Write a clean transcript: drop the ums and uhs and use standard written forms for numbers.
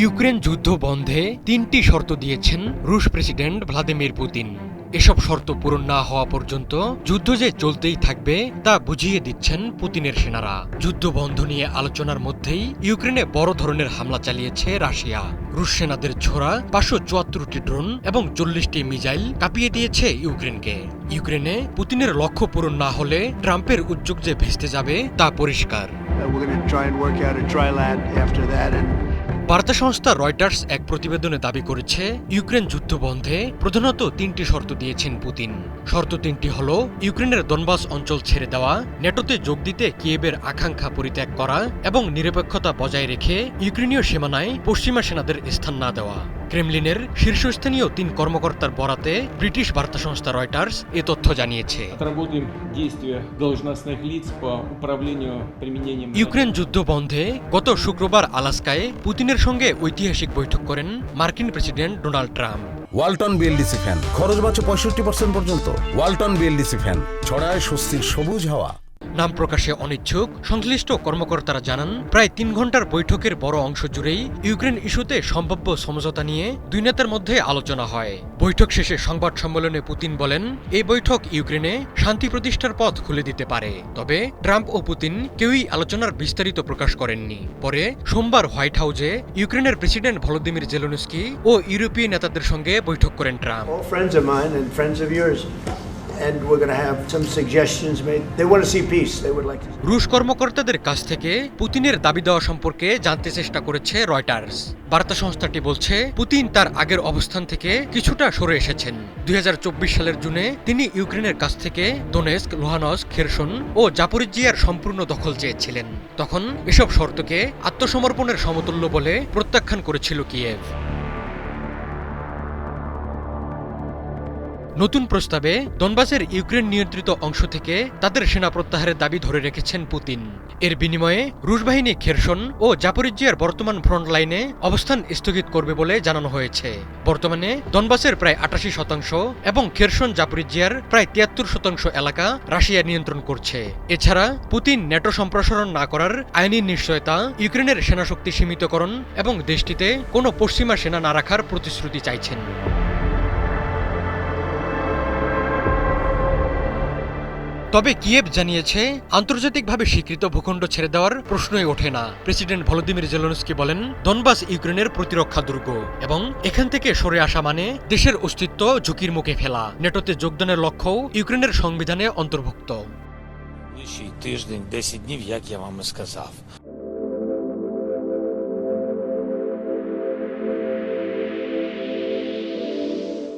Ukraine যুদ্ধ বন্ধে ৩টি শর্ত দিয়েছেন রুশ প্রেসিডেন্ট ভ্লাদিমির পুতিন। এসব শর্ত পূরণ না হওয়া পর্যন্ত যুদ্ধ যে চলতেই থাকবে তা বুঝিয়ে দিচ্ছেন পুতিনের সেনারা। যুদ্ধ বন্ধ নিয়ে আলোচনার মধ্যেই ইউক্রেনে বড় ধরনের হামলা চালিয়েছে রাশিয়া। রুশ সেনাদের ছোড়া ৫৭৪টি ড্রোন এবং ৪০টি মিসাইল কাঁপিয়ে দিয়েছে ইউক্রেনকে। ইউক্রেনে পুতিনের লক্ষ্য পূরণ না হলে ট্রাম্পের উদ্যোগ যে ভেস্তে যাবে তা পরিষ্কার। বার্তা সংস্থা রয়টার্স এক প্রতিবেদনে দাবি করেছে, ইউক্রেন যুদ্ধ বন্ধে প্রধানত ৩টি শর্ত দিয়েছেন পুতিন। শর্ত ৩টি হল ইউক্রেনের দনবাস অঞ্চল ছেড়ে দেওয়া, নেটোতে যোগ দিতে কিয়েভের আকাঙ্ক্ষা পরিত্যাগ করা এবং নিরপেক্ষতা বজায় রেখে ইউক্রেনীয় সীমানায় পশ্চিমা সেনাদের স্থান না দেওয়া। ক্রেমলিনের শীর্ষস্থানীয় ৩ কর্মকর্তার বরাতে ব্রিটিশ বার্তা সংস্থা রয়টার্স এ তথ্য জানিয়েছে। ইউক্রেন যুদ্ধ বন্ধে গত শুক্রবার আলাস্কায় পুতিনের সঙ্গে ঐতিহাসিক বৈঠক করেন মার্কিন president Donald Trump. Walton BLDC fan খরচ বাঁচে 65% পর্যন্ত। ওয়ালটন বিএলডিসি ফ্যান ছড়ায় স্বস্তির সবুজ হাওয়া। নাম প্রকাশে অনিচ্ছুক সংশ্লিষ্ট কর্মকর্তারা জানান, প্রায় ৩ ঘন্টার বৈঠকের বড় অংশ জুড়েই ইউক্রেন ইস্যুতে সম্ভাব্য সমঝোতা নিয়ে দুই নেতার মধ্যে আলোচনা হয়। বৈঠক শেষে সংবাদ সম্মেলনে পুতিন বলেন, এই বৈঠক ইউক্রেনে শান্তি প্রতিষ্ঠার পথ খুলে দিতে পারে। তবে ট্রাম্প ও পুতিন কেউই আলোচনার বিস্তারিত প্রকাশ করেননি। পরে সোমবার হোয়াইট হাউসে ইউক্রেনের প্রেসিডেন্ট ভলোদিমির জেলেনস্কি ও ইউরোপীয় নেতাদের সঙ্গে বৈঠক করেন ট্রাম্প। রুশ কর্মকর্তাদের কাছ থেকে পুতিনের দাবি দেওয়া সম্পর্কে জানতে চেষ্টা করেছে রয়টার্স। বার্তা সংস্থাটি বলছে, পুতিন তার আগের অবস্থান থেকে কিছুটা সরে এসেছেন। ২০২৪ সালের জুনে তিনি ইউক্রেনের কাছ থেকে দোনেস্ক, লুহানস্ক, খেরসন ও জাপোরিজিয়ার সম্পূর্ণ দখল চেয়েছিলেন। তখন এসব শর্তকে আত্মসমর্পণের সমতুল্য বলে প্রত্যাখ্যান করেছিল কিয়েভ। নতুন প্রস্তাবে দনবাসের ইউক্রেন নিয়ন্ত্রিত অংশ থেকে তাদের সেনা প্রত্যাহারের দাবি ধরে রেখেছেন পুতিন। এর বিনিময়ে রুশ বাহিনী খেরসন ও জাপোরিজিয়ার বর্তমান ফ্রন্ট লাইনে অবস্থান স্থগিত করবে বলে জানানো হয়েছে। বর্তমানে দনবাসের প্রায় ৮৮% এবং খেরসন জাপোরিজিয়ার প্রায় ৭৩% এলাকা রাশিয়া নিয়ন্ত্রণ করছে। এছাড়া পুতিন ন্যাটো সম্প্রসারণ না করার আইনি নিশ্চয়তা, ইউক্রেনের সেনাশক্তি সীমিতকরণ এবং দেশটিতে কোনো পশ্চিমা সেনা না রাখার প্রতিশ্রুতি চাইছেন। তবে কিয়েভ জানিয়েছে, আন্তর্জাতিকভাবে স্বীকৃত ভূখণ্ড ছেড়ে দেওয়ার প্রশ্নই ওঠে না। প্রেসিডেন্ট ভলোদিমির জেলেনস্কি বলেন, দনবাস ইউক্রেনের প্রতিরক্ষা দুর্গ এবং এখান থেকে সরে আসা মানে দেশের অস্তিত্ব ঝুঁকির মুখে ফেলা। নেটোতে যোগদানের লক্ষ্যও ইউক্রেনের সংবিধানে অন্তর্ভুক্ত। Тиждень, 10 днів, як я вам і сказав.